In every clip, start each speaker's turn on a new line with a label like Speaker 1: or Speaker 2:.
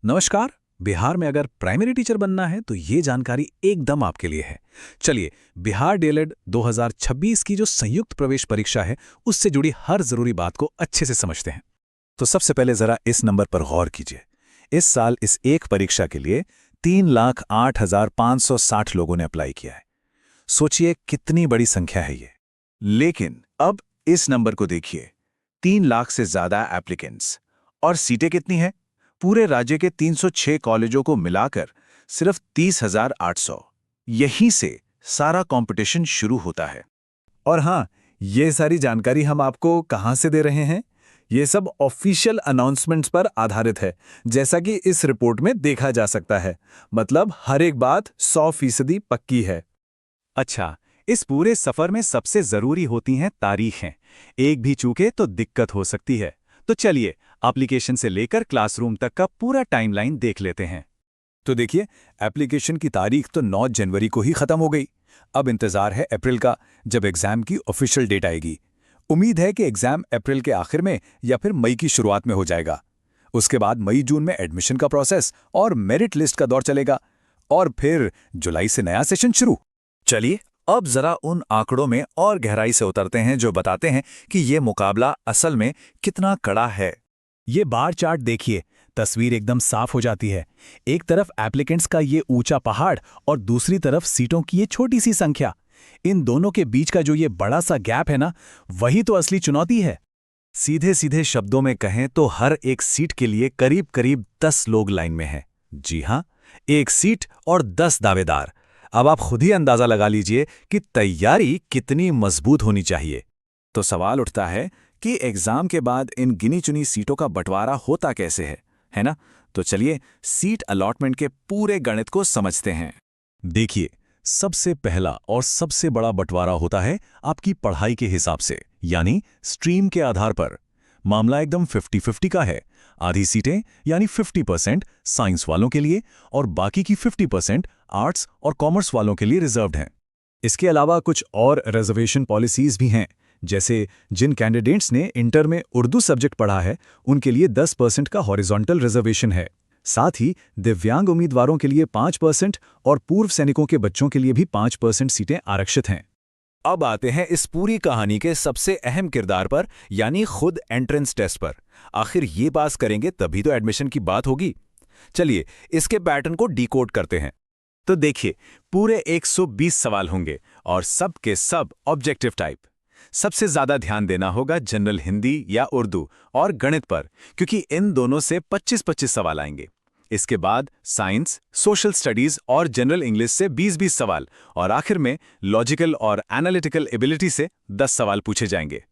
Speaker 1: नमस्कार। बिहार में अगर प्राइमरी टीचर बनना है तो ये जानकारी एकदम आपके लिए है। चलिए, बिहार डीएलएड 2026 की जो संयुक्त प्रवेश परीक्षा है, उससे जुड़ी हर जरूरी बात को अच्छे से समझते हैं। तो सबसे पहले जरा इस नंबर पर गौर कीजिए। इस साल इस एक परीक्षा के लिए 3,08,560 लोगों ने अप्लाई किया है। सोचिए कितनी बड़ी संख्या है ये।
Speaker 2: लेकिन अब इस नंबर को देखिए, 3 लाख से ज्यादा एप्लीकेंट्स और सीटें कितनी हैं? पूरे राज्य के 306 कॉलेजों को मिलाकर सिर्फ 30,800। यहीं से सारा कंपटीशन शुरू होता है।
Speaker 3: और हाँ, ये सारी जानकारी हम आपको कहाँ से दे रहे हैं? ये सब ऑफिशियल अनाउंसमेंट्स पर आधारित है, जैसा कि इस रिपोर्ट में देखा जा सकता है। मतलब हर एक बात 100% पक्की है।
Speaker 4: अच्छा, इस पूरे सफर में सबसे जरूरी होती हैं तारीखें। एक भी चूके तो दिक्कत हो सकती है। तो चलिए, एप्लीकेशन से लेकर क्लासरूम तक का पूरा टाइमलाइन देख लेते हैं।
Speaker 3: तो देखिए, एप्लीकेशन की तारीख तो 9 जनवरी को ही खत्म हो गई। अब इंतजार है अप्रैल का, जब एग्जाम की ऑफिशियल डेट आएगी। उम्मीद है कि एग्जाम अप्रैल के आखिर में या फिर मई की शुरुआत में हो जाएगा। उसके बाद मई जून में एडमिशन का प्रोसेस और मेरिट लिस्ट का दौर चलेगा, और फिर जुलाई से नया सेशन शुरू।
Speaker 2: चलिए, अब जरा उन आंकड़ों में और गहराई से उतरते हैं जो बताते हैं कि ये मुकाबला असल में कितना कड़ा है।
Speaker 1: ये बार चार्ट देखिए, तस्वीर एकदम साफ हो जाती है। एक तरफ एप्लीकेंट्स का ये ऊंचा पहाड़ और दूसरी तरफ सीटों की ये छोटी सी संख्या। इन दोनों के बीच का जो ये बड़ा सा गैप है ना, वही तो असली चुनौती है।
Speaker 4: सीधे सीधे शब्दों में कहें तो हर एक सीट के लिए करीब करीब 10 लोग लाइन में हैं। जी हां, एक सीट और 10 दावेदार। अब आप खुद ही अंदाजा लगा लीजिए कि तैयारी कितनी मजबूत होनी चाहिए।
Speaker 2: तो सवाल उठता है कि एग्जाम के बाद इन गिनी चुनी सीटों का बंटवारा होता कैसे है ना? तो चलिए, सीट अलॉटमेंट के पूरे गणित को समझते हैं।
Speaker 1: देखिए, सबसे पहला और सबसे बड़ा बंटवारा होता है आपकी पढ़ाई के हिसाब से, यानी स्ट्रीम के आधार पर। मामला एकदम 50-50 का है। आधी सीटें यानी 50% साइंस वालों के लिए और बाकी की 50% आर्ट्स और कॉमर्स वालों के लिए रिजर्व्ड हैं। इसके अलावा कुछ और रिजर्वेशन पॉलिसीज भी हैं, जैसे जिन कैंडिडेट्स ने इंटर में उर्दू सब्जेक्ट पढ़ा है, उनके लिए 10% का हॉरिजॉन्टल रिजर्वेशन है। साथ ही दिव्यांग उम्मीदवारों के लिए 5% और पूर्व सैनिकों के बच्चों के लिए भी 5% सीटें आरक्षित हैं।
Speaker 4: अब आते हैं इस पूरी कहानी के सबसे अहम किरदार पर, यानी खुद एंट्रेंस टेस्ट पर। आखिर ये पास करेंगे तभी तो एडमिशन की बात होगी। चलिए, इसके पैटर्न को डिकोड करते हैं। तो देखिए, पूरे 120 सवाल होंगे और सब के सब ऑब्जेक्टिव टाइप। सबसे ज्यादा ध्यान देना होगा जनरल हिंदी या उर्दू और गणित पर, क्योंकि इन दोनों से 25-25 सवाल आएंगे। इसके बाद साइंस, सोशल स्टडीज और जनरल इंग्लिश से 20-20 सवाल, और आखिर में लॉजिकल और एनालिटिकल एबिलिटी से 10 सवाल पूछे जाएंगे।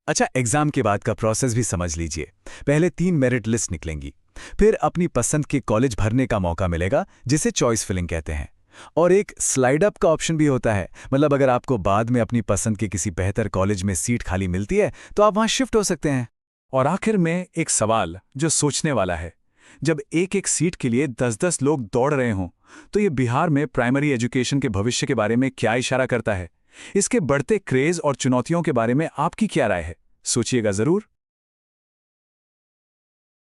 Speaker 4: अच्छा, एग्जाम के बाद का प्रोसेस भी समझ लीजिए। पहले 3 मेरिट लिस्ट निकलेंगी, फिर अपनी पसंद के कॉलेज भरने का मौका मिलेगा, जिसे चॉइस फिलिंग कहते हैं। और एक स्लाइड अप का ऑप्शन भी होता है, मतलब अगर आपको बाद में अपनी पसंद के किसी बेहतर कॉलेज में सीट खाली मिलती है तो आप वहां शिफ्ट हो सकते हैं। और आखिर में एक सवाल जो सोचने वाला है, जब एक एक सीट के लिए 10-10 लोग दौड़ रहे हों, तो ये बिहार में प्राइमरी एजुकेशन के भविष्य के बारे में क्या इशारा करता है? इसके बढ़ते क्रेज और चुनौतियों के बारे में आपकी क्या राय है? सोचिएगा जरूर।